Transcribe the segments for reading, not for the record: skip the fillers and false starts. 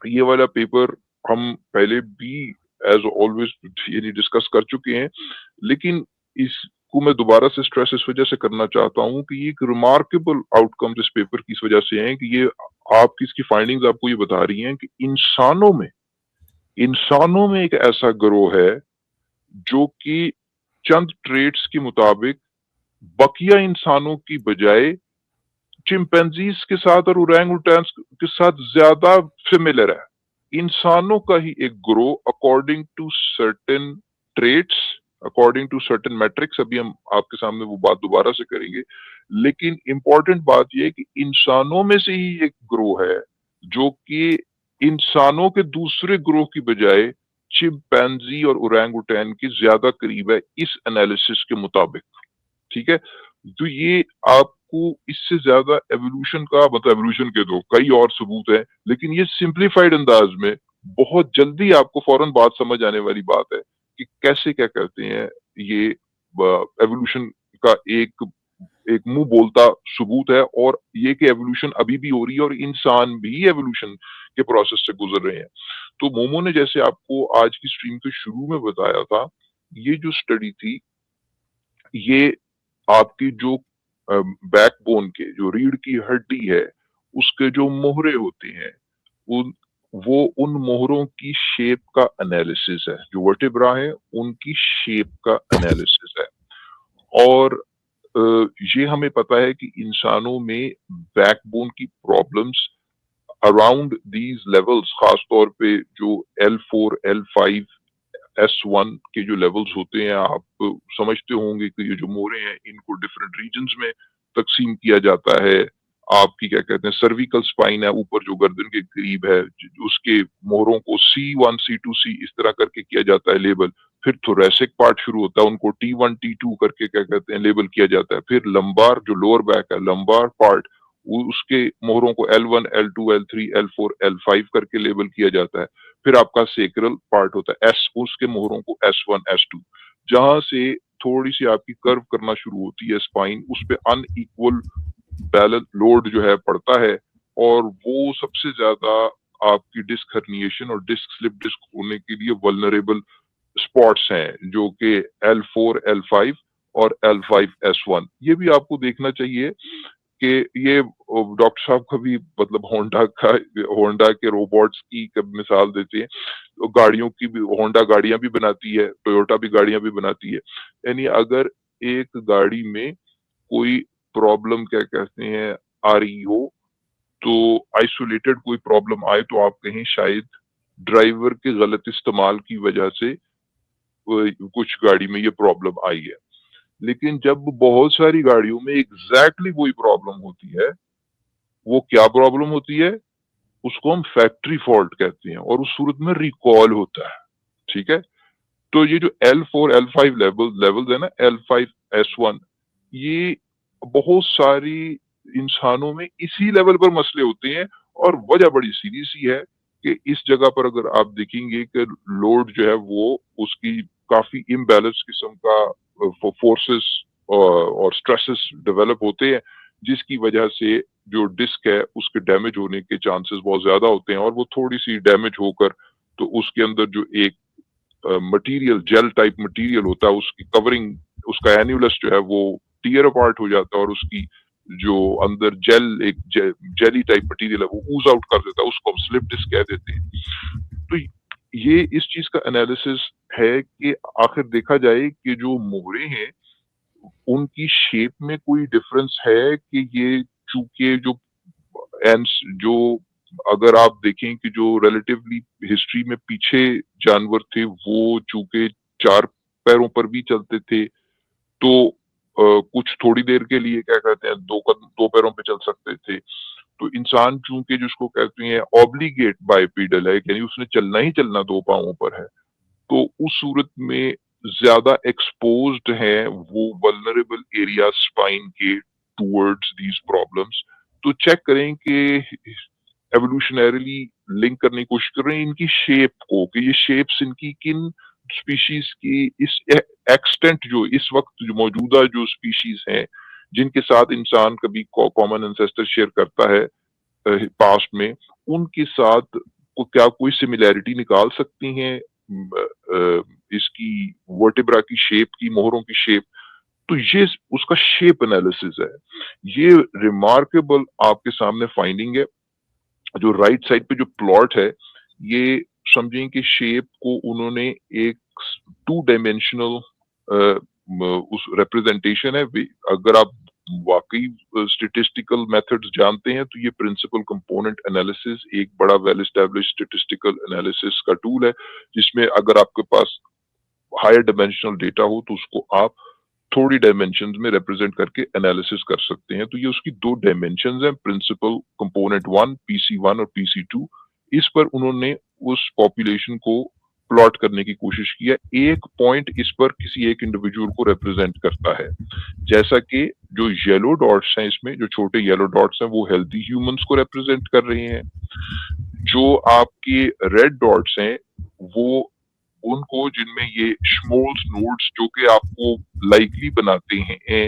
ये वाला पेपर हम पहले भी एज़ ऑलवेज़ ये डिस्कस कर चुके हैं, लेकिन इसको मैं दोबारा से स्ट्रेस इस वजह से करना चाहता हूँ कि ये एक रिमार्केबल आउटकम्स इस पेपर की इस वजह से हैं कि ये आपकी इसकी फाइंडिंग्स आपको ये बता रही हैं कि इंसानों में एक ऐसा गिरोह है, जो कि चंद ट्रेड्स के मुताबिक बकिया इंसानों की बजाय चिंपैंजीज़ के साथ और ओरेंगुटैन्स के साथ ज़्यादा सिमिलर है। इंसानों का ही एक ग्रोह according to certain traits, according to certain matrix, अभी हम आपके सामने वो बात दोबारा से करेंगे। लेकिन इम्पोर्टेंट बात ये है कि इंसानों में से ही एक ग्रोह है, जो कि इंसानों के दूसरे ग्रोह की बजाय चिंपैंजी और ओरेंगुटैन के ज़्यादा करीब है इस एनालिसिस के मुताबिक। ठीक है? तो ये आपको इससे ज़्यादा एवोल्यूशन का मतलब एवोल्यूशन के तो कई और सबूत हैं, लेकिन ये सिम्प्लिफाइड अंदाज़ में बहुत जल्दी आपको फौरन बात समझ आने वाली बात है कि कैसे क्या करते हैं ये एवोल्यूशन का एक मुँह बोलता सबूत है और ये कि एवोल्यूशन अभी भी हो रही है और इंसान भी एवोल्यूशन के प्रोसेस से गुज़र रहे हैं। तो मोमो ने जैसे आपको आज की स्ट्रीम के शुरू में बताया था, ये जो स्टडी थी, ये आपकी जो बैकबोन के जो रीढ़ की हड्डी है, उसके जो मोहरे होते हैं, उन उन मोहरों की शेप का एनालिसिस है। जो वर्टेब्रा है, उनकी शेप का एनालिसिस है। और अ, ये हमें पता है कि इंसानों में बैकबोन की प्रॉब्लम्स अराउंड दीज़ लेवल्स, खास तौर पे जो L4, L5, S1 के जो लेवल्स होते हैं, आप समझते होंगे कि ये जो मोहरें हैं, इनको डिफरेंट रीजन्स में तक़सीम किया जाता है। आपकी क्या कहते हैं सर्विकल स्पाइन है, ऊपर जो गर्दन के करीब है, ज उसके मोहरों को C1, C2, C इस तरह करके किया जाता है लेबल। फिर थोरैसिक पार्ट शुरू होता है, उनको T1, T2 करके क्या कहते हैं लेबल किया जाता है। फिर लंबार जो लोअर बैक है, लंबार पार्ट, वो उसके मोहरों को L1, L2, L3, L4, L5 करके लेबल किया जाता है। फिर आपका सेक्रल पार्ट होता है, एस उसके मोहरों को S1, S2, जहाँ से थोड़ी-सी आपकी कर्व करना शुरू होती है स्पाइन, उसपे अनइक्वल बैलेंस लोड जो है पड़ता है और वो सबसे ज़्यादा आपकी डिस्क हर्निएशन और डिस्क स्लिप डिस्क होने के लिए वल्नरेबल स्पॉट्स हैं, जो कि L4, L5 और L5, S1। ये भी आपको देखना चाहिए कि ये डॉक्टर साहब कभी मतलब होंडा के रोबोट्स की कब मिसाल देते हैं, तो गाड़ियों की भी होंडा गाड़ियाँ भी बनाती है, टोयोटा भी गाड़ियाँ भी बनाती है। यानी अगर एक गाड़ी में कोई प्रॉब्लम क्या कहते हैं आ रही हो, तो आइसोलेटेड कोई प्रॉब्लम आए तो आप कहें शायद ड्राइवर के गलत इस्तेमाल की वजह से कुछ गाड़ी में ये प्रॉब्लम आई है। लेकिन जब बहुत सारी गाड़ियों में एग्ज़ैक्टली वही प्रॉब्लम होती है, वो क्या प्रॉब्लम होती है? उसको हम फैक्ट्री फॉल्ट कहते हैं और उस सूरत में रिकॉल होता है, ठीक है? तो ये जो L4, L5 लेवल्स है ना, L5, S1, ये बहुत सारी इंसानों में इसी लेवल पर मसले होते हैं और वजह बड़ी सीधी-सी है कि इस जगह पर अगर आप देखेंगे कि लोड जो है वो उसकी काफ़ी इम्बैलेंस किस्म का फोर्सेस और स्ट्रेसेस डेवलप होते हैं, जिसकी वजह से जो डिस्क है उसके डैमेज होने के चांसेस बहुत ज़्यादा होते हैं और वो थोड़ी-सी डैमेज होकर तो उसके अंदर जो एक मटीरियल जेल टाइप मटीरियल होता है, उसकी कवरिंग, उसका एन्युलस जो है वो टियर अपार्ट हो जाता है और उसकी जो अंदर जेली टाइप मटीरियल है वो ooze आउट कर देता है, उसको हम स्लिप डिस्क कह देते हैं। तो ये इस चीज़ का एनालिसिस है कि आखिर देखा जाए कि जो मोहरे हैं, उनकी शेप में कोई डिफरेंस है कि ये चूँकि जो एंड्स जो अगर आप देखें कि जो रिलेटिवली हिस्ट्री में पीछे जानवर थे, वो चूँकि 4 पैरों पर भी चलते थे, तो कुछ थोड़ी देर के लिए क्या कहते हैं 2 पैरों पे चल सकते थे। तो इंसान चूँकि जिसको कहते हैं ऑब्लिगेट बाइपेडल है, यानी उसने चलना ही चलना 2 पाँवों पर है। तो उस सूरत में ज़्यादा एक्सपोज़्ड हैं वो वल्नरेबल एरिया स्पाइन के टुवर्ड्स दीज़ प्रॉब्लम्स। तो चेक करें कि एवोल्यूशनरीली लिंक करने की कोशिश कर रहे हैं इनकी शेप को कि ये शेप्स इनकी किन स्पीशीज़ की इस एक्सटेंट जो इस वक़्त जो मौजूदा जो स्पीशीज़ हैं, जिनके साथ इंसान कभी कॉमन एंसेस्टर शेयर करता है पास्ट में, उनके साथ क्या कोई सिमिलैरिटी निकाल सकती हैं इसकी वर्टेब्रा की शेप की, मोहरों की शेप? तो ये उसका शेप एनालिसिस है। ये रिमार्केबल आपके सामने फाइंडिंग है। जो राइट साइड पे जो प्लॉट है, ये समझें कि शेप को उन्होंने एक टू डायमेंशनल उस रिप्रेजेंटेशन है। अगर आप वाकई स्टेटिस्टिकल मेथड्स जानते हैं तो ये प्रिंसिपल कंपोनेंट एनालिसिस एक बड़ा वेल एस्टेब्लिश्ड स्टेटिस्टिकल एनालिसिस का टूल है, जिसमें अगर आपके पास हायर डायमेंशनल डेटा हो तो उसको आप थोड़ी डायमेंशंस में रिप्रेजेंट करके एनालिसिस कर सकते हैं। तो ये उसकी 2 डायमेंशंस हैं, प्रिंसिपल कंपोनेंट 1 पीसी1 और पीसी2। इस पर उन्होंने उस पॉपुलेशन को प्लॉट करने की कोशिश की है। एक पॉइंट इस पर किसी एक इंडिविजुअल को रिप्रेजेंट करता है। जैसा कि जो येलो डॉट्स हैं इसमें, जो छोटे येलो डॉट्स हैं वो हेल्दी ह्यूमंस को रिप्रेजेंट कर रहे हैं। जो आपके रेड डॉट्स हैं वो उनको जिनमें ये स्मॉल्स नोड्स जो कि आपको लाइकली बनाते हैं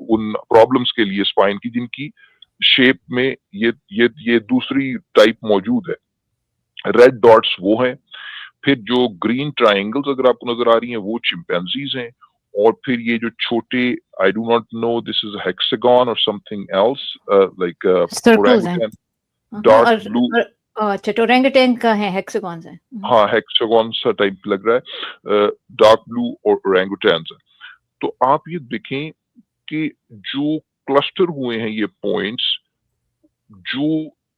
उन प्रॉब्लम्स के लिए स्पाइन की, जिनकी शेप में ये दूसरी टाइप मौजूद है। रेड डॉट्स वो हैं। फिर जो ग्रीन ट्रायंगल्स अगर आपको नजर आ रही हैं वो चिंपैंजीज हैं। और फिर ये जो छोटे, I do not know this is hexagon और समथिंग एल्स लाइक सर्कल्स हैं। ओरेंगुटन, डार्क ब्लू। अच्छा, ओरेंगुटैन का है, हेक्सागॉन्स हैं। हाँ, हेक्सागन सा टाइप लग रहा है। डार्क ब्लू और ओरेंगुटैन्स हैं। तो आप ये देखें कि जो क्लस्टर हुए हैं ये पॉइंट्स, जो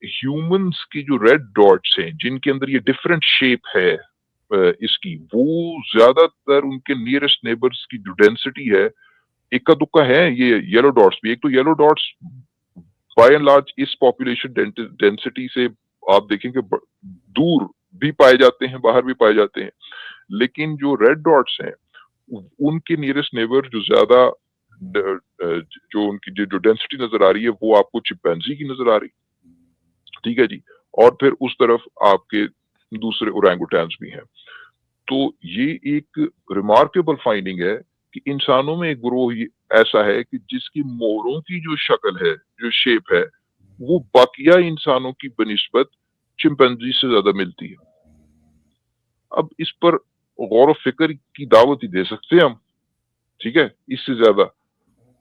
ह्यूमंस की जो रेड डॉट्स हैं जिनके अंदर ये डिफरेंट शेप है इसकी, वो ज्यादातर उनके नियरेस्ट नेबर्स की जो डेंसिटी है, इक्का दुक्का है ये येलो डॉट्स भी। एक तो yellow dots by and large इस पॉपुलेशन डेंसिटी से आप देखेंगे दूर भी पाए जाते हैं, बाहर भी पाए जाते हैं। लेकिन जो रेड डॉट्स हैं उनके नियरेस्ट नेबर जो ज्यादा जो उनकी जो डेंसिटी नजर आ रही है वो आपको चिंपैंजी की नजर आ रही, ठीक है जी। और फिर उस तरफ आपके दूसरे ओरेंगुटैन्स भी हैं। तो ये एक रिमार्केबल फाइंडिंग है कि इंसानों में एक ग्रोह ऐसा है कि जिसकी मोहरों की जो शक्ल है, जो शेप है, वो बाकिया इंसानों की बनिस्बत चिंपैंजी से ज्यादा मिलती है। अब इस पर गौर फिक्र की दावत ही दे सकते हैं हम, ठीक है, इससे ज्यादा।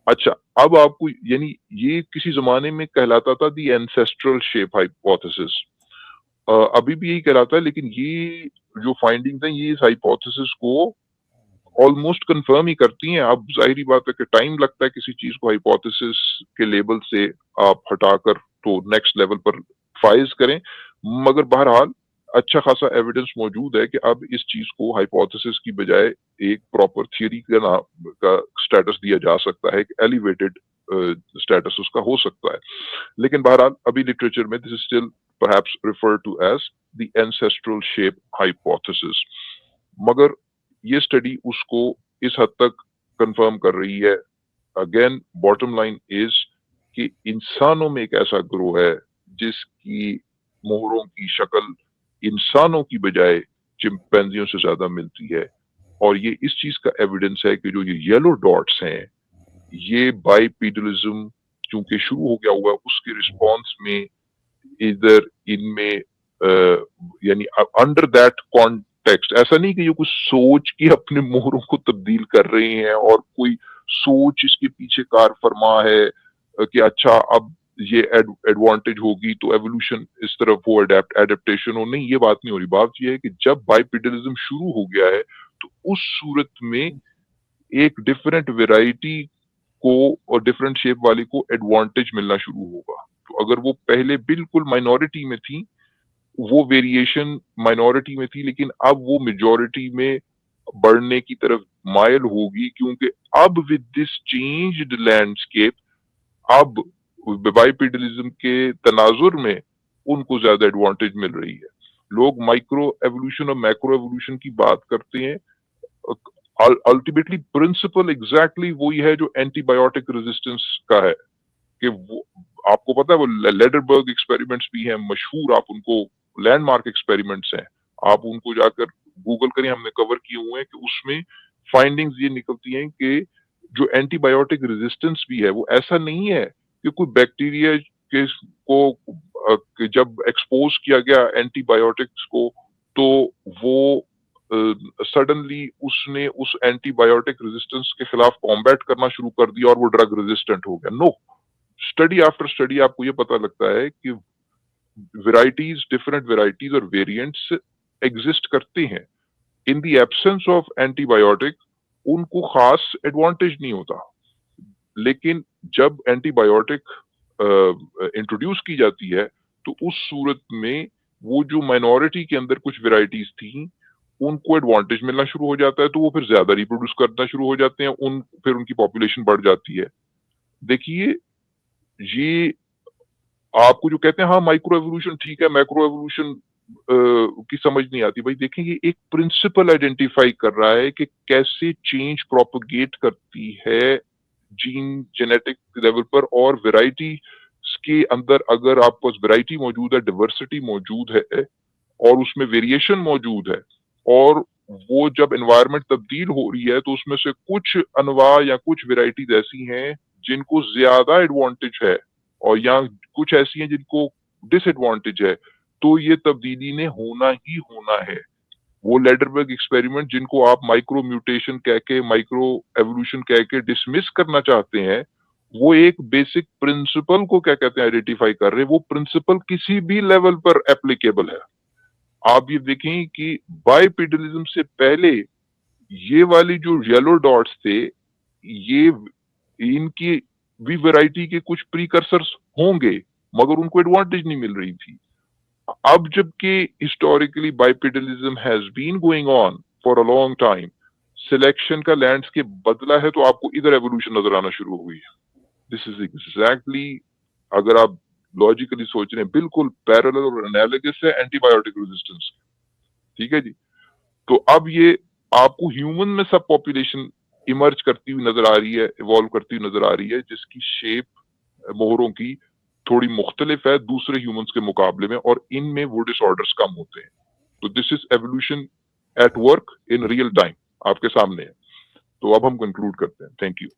अच्छा, अब आपको यानी ये किसी जमाने में कहलाता था दी एंसेस्ट्रल शेप हाइपोथेसिस। अभी भी यही कहलाता है, लेकिन ये जो फाइंडिंग्स हैं ये इस हाइपोथेसिस को ऑलमोस्ट कंफर्म ही करती हैं। अब जाहिर बात है कि टाइम लगता है किसी चीज को हाइपोथेसिस के लेवल से आप हटाकर तो नेक्स्ट लेवल पर फाइज करें, मगर बहरहाल अच्छा खासा एविडेंस मौजूद है कि अब इस चीज को हाइपोथेसिस की बजाय एक प्रॉपर थियरी का स्टेटस दिया जा सकता है, एलिवेटेड स्टेटस उसका हो सकता है। लेकिन बहरहाल अभी लिटरेचर में this is still perhaps referred to as the ancestral shape hypothesis। मगर ये स्टडी उसको इस हद तक कंफर्म कर रही है। अगेन बॉटम लाइन इज कि इंसानों में एक ऐसा ग्रोह है जिसकी मोहरों की शक्ल इंसानों की बजाय चिंपैंजियों से ज्यादा मिलती है। और ये इस चीज का एविडेंस है कि जो ये येलो डॉट्स हैं ये बाइपीडलिज्म चूंकि शुरू हो गया हुआ है उसके रिस्पॉन्स में इधर इनमें यानी अंडर दैट कॉन्टेक्स्ट, ऐसा नहीं कि ये कुछ सोच के अपने मोहरों को तब्दील कर रहे हैं और कोई सोच इसके पीछे कार फरमा है कि अच्छा अब ये एडवांटेज होगी तो एवोल्यूशन इस तरफ वो एडेप्टेशन हो। नहीं, ये बात नहीं हो रही। बात ये है कि जब बाइपेडलिज्म शुरू हो गया है तो उस सूरत में एक डिफरेंट वेराइटी को और डिफरेंट शेप वाली को एडवांटेज मिलना शुरू होगा। तो अगर वो पहले बिल्कुल माइनॉरिटी में थी, वो वेरिएशन माइनॉरिटी में थी, लेकिन अब वो मेजॉरिटी में बढ़ने की तरफ मायल होगी, क्योंकि अब विद दिस चेंज्ड लैंडस्केप अब बाइपेडलिज्म के तनाजुर में उनको ज्यादा एडवांटेज मिल रही है। लोग माइक्रो एवोल्यूशन और मैक्रो एवोल्यूशन की बात करते हैं, अल्टीमेटली प्रिंसिपल एग्जैक्टली वही है जो एंटीबायोटिक रेजिस्टेंस का है। कि वो आपको पता है वो लेडरबर्ग एक्सपेरिमेंट्स भी हैं मशहूर, आप उनको लैंडमार्क एक्सपेरिमेंट्स हैं, आप उनको जाकर गूगल करें, हमने कवर किए हुए हैं कि उसमें फाइंडिंग्स ये निकलती हैं कि जो एंटीबायोटिक रेजिस्टेंस भी है वो ऐसा नहीं है कि कोई बैक्टीरिया कि जब एक्सपोज किया गया एंटीबायोटिक्स को, तो वो सडनली उसने उस एंटीबायोटिक रेजिस्टेंस के खिलाफ कॉम्बैट करना शुरू कर दिया और वो ड्रग रेजिस्टेंट हो गया। नो, स्टडी आफ्टर स्टडी आपको ये पता लगता है कि डिफरेंट वेराइटीज और वेरिएंट्स एग्जिस्ट करते हैं। In the absence of antibiotic उनको खास एडवांटेज नहीं होता, लेकिन जब एंटीबायोटिक इंट्रोड्यूस की जाती है तो उस सूरत में वो जो माइनॉरिटी के अंदर कुछ वेराइटीज थी उनको एडवांटेज मिलना शुरू हो जाता है, तो वो फिर ज्यादा रिप्रोड्यूस करना शुरू हो जाते हैं, फिर उनकी पॉपुलेशन बढ़ जाती है। देखिए, ये आपको जो कहते हैं हाँ माइक्रो एवोल्यूशन ठीक है, मैक्रो एवोल्यूशन की समझ नहीं आती। भाई देखें, ये एक प्रिंसिपल आइडेंटिफाई कर रहा है कि कैसे चेंज प्रोपगेट करती है जीन जेनेटिक लेवल पर, और वेराइटी के अंदर अगर आपके पास वेराइटी मौजूद है, डाइवर्सिटी मौजूद है और उसमें वेरिएशन मौजूद है, और वो जब एनवायरनमेंट तब्दील हो रही है तो उसमें से कुछ अनवा या कुछ वेराइटीज ऐसी हैं जिनको ज्यादा एडवांटेज है और या कुछ ऐसी हैं जिनको डिसएडवांटेज है, तो ये तब्दीली ने होना ही होना है। वो लेडरबर्ग एक्सपेरिमेंट जिनको आप माइक्रो म्यूटेशन कह के, माइक्रो एवोल्यूशन कह के डिसमिस करना चाहते हैं, वो एक बेसिक प्रिंसिपल को क्या कहते हैं आइडेंटिफाई कर रहे हैं। वो प्रिंसिपल किसी भी लेवल पर एप्लीकेबल है। आप ये देखें कि बाइपेडलिज्म से पहले ये वाली जो येलो डॉट्स थे, ये इनकी भी वैरायटी के कुछ प्रीकर्सर्स होंगे, मगर उनको एडवांटेज नहीं मिल रही थी। अब जबकि historically bipedalism has been going on for a long time, selection का लैंडस्केप बदला है, तो आपको इधर एवोल्यूशन नजर आना शुरू हो गई है। दिस इज एग्जैक्टली, अगर आप लॉजिकली सोच रहे हैं, बिल्कुल पैरेलल और एनालिगस है एंटीबायोटिक रेजिस्टेंस। ठीक है जी। तो अब ये आपको ह्यूमन में सब पॉपुलेशन इमर्ज करती हुई नजर आ रही है, इवॉल्व करती हुई नजर आ रही है, जिसकी शेप मोहरों की थोड़ी मुख्तलिफ है दूसरे ह्यूमंस के मुकाबले में, और इनमें वो डिसऑर्डर्स कम होते हैं। तो this is evolution at work in real time, आपके सामने है। तो अब हम कंक्लूड करते हैं। Thank you.